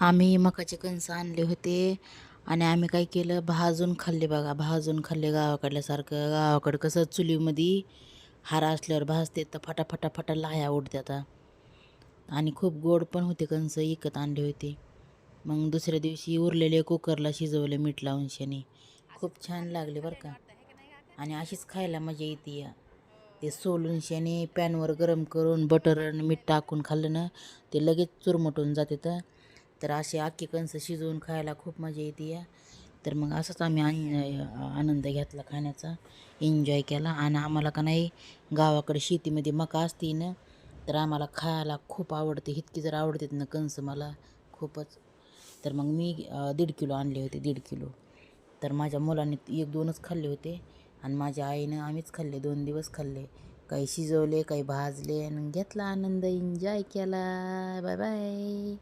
आम्ही मकाचे कणस आणले होते आणि आम्ही काय केलं, भाजून खाल्ले बघा. भाजून खाल्ले गावाकडल्यासारखं. गावाकडं कसं चुलीमध्ये हार असल्यावर भाजते तर फटाफटा फटा लाह्या उडत्यात. आणि खूप गोड पण होते कणस. विकत आणले होते. मग दुसऱ्या दिवशी उरलेले कुकरला शिजवले मीठ लावून शेणी. खूप छान लागले बरं का. आणि अशीच खायला मजा येते या. ते सोलून शेणी पॅनवर गरम करून बटर आणि मीठ टाकून खाल्लं ना, ते लगेच चुरमटून जाते. तर असे अख्खे कणस शिजवून खायला खूप मजा येते या. तर मग असंच आम्ही आनंद घेतला खाण्याचा, एन्जॉय केला. आणि आम्हाला का नाही, गावाकडे शेतीमध्ये मका असते ना, तर आम्हाला खायला खूप आवडते. इतकी जर आवडतात ना कणस मला खूपच. तर मग मी 1.5 किलो आणले होते, 1.5 किलो. तर माझ्या मुलांनी 1-2च खाल्ले होते आणि माझ्या आईनं आम्हीच खाल्ले, 2 दिवस खाल्ले. काही शिजवले, काही भाजले आणि घेतला आनंद, एन्जॉय केला. Bye bye.